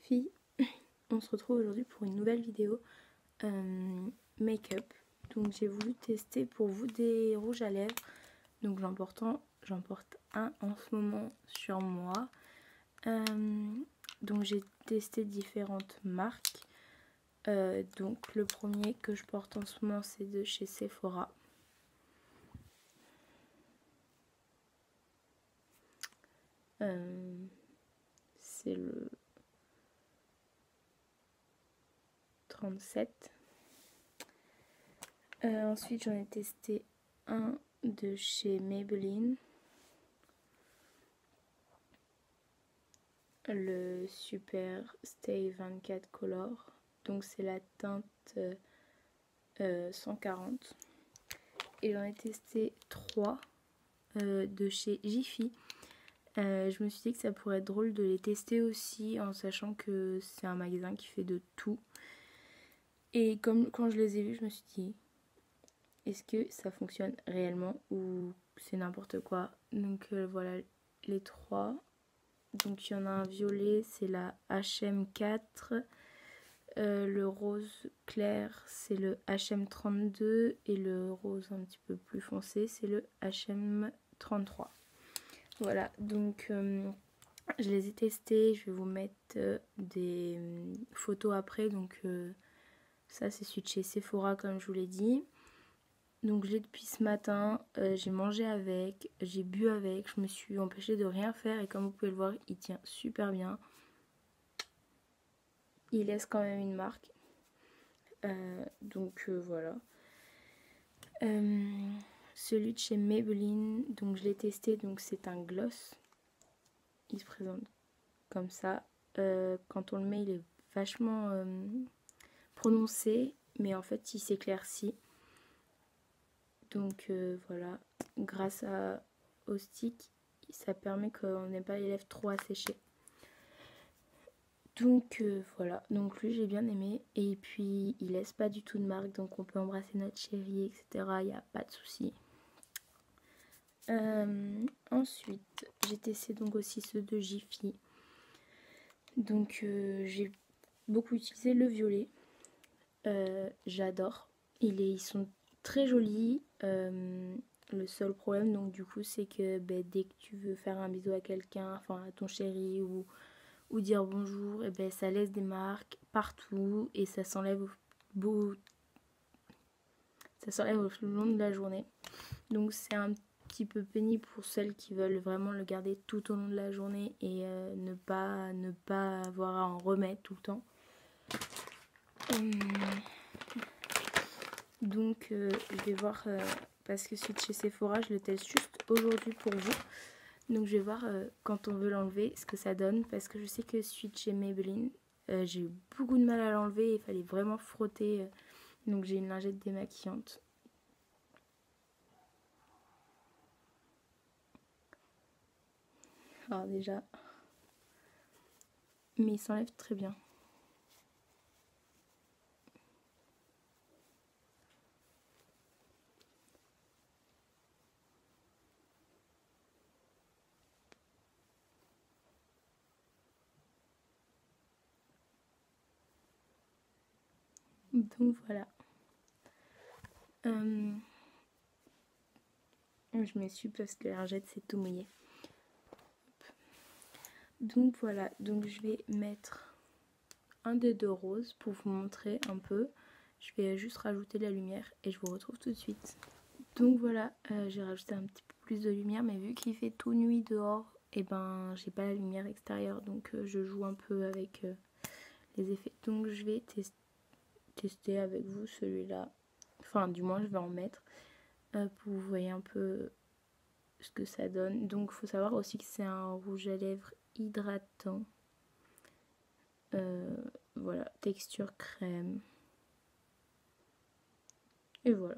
filles, on se retrouve aujourd'hui pour une nouvelle vidéo make-up. Donc j'ai voulu tester pour vous des rouges à lèvres. Donc j'en porte un en ce moment sur moi. Donc j'ai testé différentes marques. Donc le premier que je porte en ce moment c'est de chez Sephora. C'est le 37. Ensuite j'en ai testé un de chez Maybelline. Le Super Stay 24 Color. Donc c'est la teinte 140. Et j'en ai testé 3 de chez Jiffy. Je me suis dit que ça pourrait être drôle de les tester aussi en sachant que c'est un magasin qui fait de tout. Et comme quand je les ai vus, je me suis dit est-ce que ça fonctionne réellement ou c'est n'importe quoi. Donc voilà les 3. Donc il y en a un violet, c'est la HM4. Le rose clair, c'est le HM32. Et le rose un petit peu plus foncé, c'est le HM33. Voilà, donc je les ai testés. Je vais vous mettre des photos après. Donc ça, c'est celui de chez Sephora, comme je vous l'ai dit. Donc je l'ai depuis ce matin, j'ai mangé avec, j'ai bu avec, je me suis empêchée de rien faire et comme vous pouvez le voir, il tient super bien. Il laisse quand même une marque. Donc voilà. Celui de chez Maybelline, donc je l'ai testé, donc c'est un gloss. Il se présente comme ça. Quand on le met, il est vachement prononcé, mais en fait il s'éclaircit. Donc voilà, grâce au stick, ça permet qu'on n'ait pas les lèvres trop asséchées. Donc voilà, donc lui j'ai bien aimé. Et puis il laisse pas du tout de marque, donc on peut embrasser notre chérie, etc. Il n'y a pas de souci. Ensuite, j'ai testé donc aussi ceux de Jiffy. Donc j'ai beaucoup utilisé le violet. J'adore. Ils sont très jolis. Le seul problème donc du coup c'est que dès que tu veux faire un bisou à quelqu'un, enfin à ton chéri ou dire bonjour, et ça laisse des marques partout et ça s'enlève au long de la journée. Donc c'est un petit peu pénible pour celles qui veulent vraiment le garder tout au long de la journée et ne pas avoir à en remettre tout le temps. Donc je vais voir parce que celui de chez Sephora je le teste juste aujourd'hui pour vous. Donc je vais voir quand on veut l'enlever ce que ça donne, parce que je sais que celui de chez Maybelline j'ai eu beaucoup de mal à l'enlever, il fallait vraiment frotter. Donc j'ai une lingette démaquillante. Alors déjà, mais il s'enlève très bien. Donc voilà. Je m'essuie parce que la lingette c'est tout mouillé. Donc voilà, donc je vais mettre un des 2 roses pour vous montrer un peu. Je vais juste rajouter la lumière et je vous retrouve tout de suite. Donc voilà, j'ai rajouté un petit peu plus de lumière, mais vu qu'il fait tout nuit dehors, et j'ai pas la lumière extérieure, donc je joue un peu avec les effets. Donc je vais tester avec vous celui-là, enfin du moins je vais en mettre pour que vous voyez un peu ce que ça donne. Donc il faut savoir aussi que c'est un rouge à lèvres hydratant. Voilà, texture crème. Et voilà.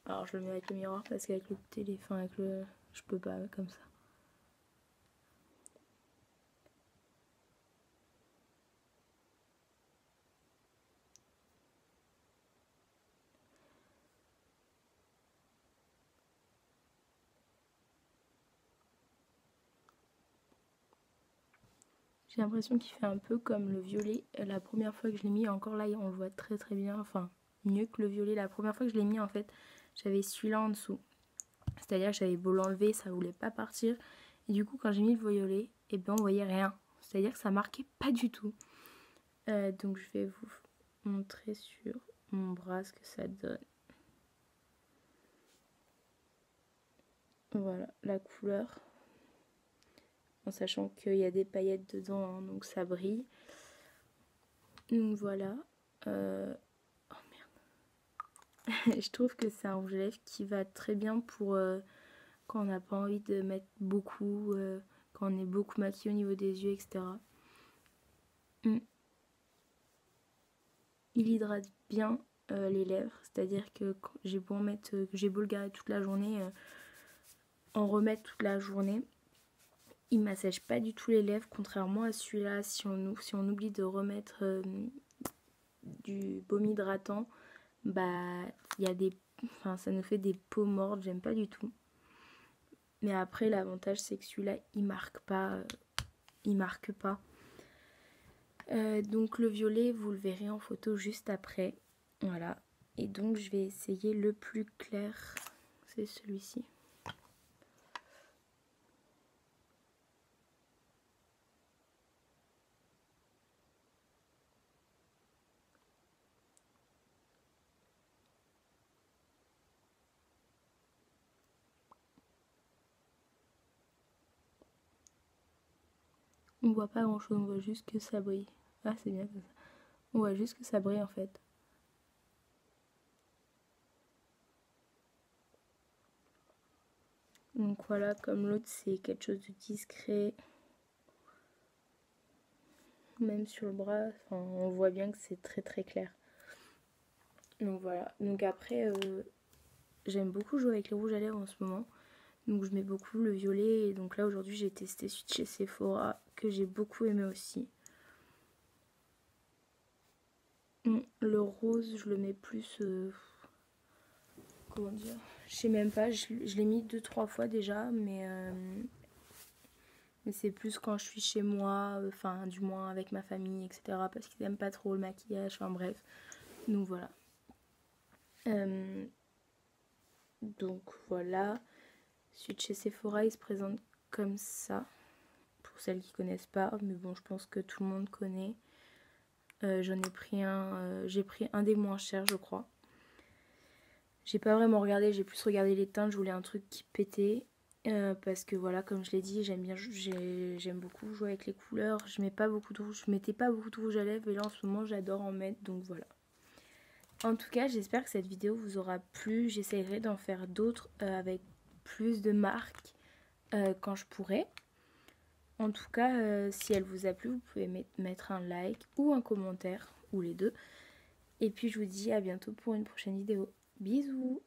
Alors je le mets avec le miroir parce qu'avec le téléphone, je peux pas comme ça. J'ai l'impression qu'il fait un peu comme le violet. La première fois que je l'ai mis, encore là on le voit très très bien, enfin mieux que le violet. La première fois que je l'ai mis en fait, j'avais celui-là en dessous. C'est-à-dire que j'avais beau l'enlever, ça voulait pas partir. Et du coup quand j'ai mis le violet, et ben on voyait rien. C'est-à-dire que ça marquait pas du tout. Donc je vais vous montrer sur mon bras ce que ça donne. Voilà la couleur. En sachant qu'il y a des paillettes dedans, hein, donc ça brille. Donc voilà. Oh merde. Je trouve que c'est un rouge à lèvres qui va très bien pour quand on n'a pas envie de mettre beaucoup, quand on est beaucoup maquillé au niveau des yeux, etc. Il hydrate bien les lèvres, c'est-à-dire que j'ai beau le garder toute la journée, en remettre toute la journée, il m'assèche pas du tout les lèvres, contrairement à celui-là. Si on oublie de remettre du baume hydratant, bah il y a ça nous fait des peaux mortes, j'aime pas du tout. Mais après l'avantage c'est que celui-là il marque pas. Donc le violet vous le verrez en photo juste après. Voilà. Et donc je vais essayer le plus clair, c'est celui-ci. On voit pas grand chose, on voit juste que ça brille. Ah c'est bien comme ça. On voit juste que ça brille en fait. Donc voilà, comme l'autre c'est quelque chose de discret. Même sur le bras, on voit bien que c'est très très clair. Donc voilà. Donc après, j'aime beaucoup jouer avec les rouges à lèvres en ce moment. Donc je mets beaucoup le violet. Et donc là aujourd'hui j'ai testé celui de chez Sephora que j'ai beaucoup aimé aussi. Le rose je le mets plus... comment dire, je sais même pas, je l'ai mis 2-3 fois déjà, mais c'est plus quand je suis chez moi, enfin du moins avec ma famille, etc. Parce qu'ils aiment pas trop le maquillage, enfin bref. Donc voilà. Donc voilà. Celui de chez Sephora il se présente comme ça. Pour celles qui connaissent pas, mais bon je pense que tout le monde connaît. J'en ai pris j'ai pris un des moins chers je crois. J'ai pas vraiment regardé, j'ai plus regardé les teintes, je voulais un truc qui pétait. Parce que voilà, comme je l'ai dit, j'aime beaucoup jouer avec les couleurs. Je mettais pas beaucoup de rouge à lèvres et là en ce moment j'adore en mettre, donc voilà. En tout cas, j'espère que cette vidéo vous aura plu. J'essaierai d'en faire d'autres avec plus de marques quand je pourrai. En tout cas, si elle vous a plu, vous pouvez mettre un like ou un commentaire, ou les deux. Et puis je vous dis à bientôt pour une prochaine vidéo. Bisous!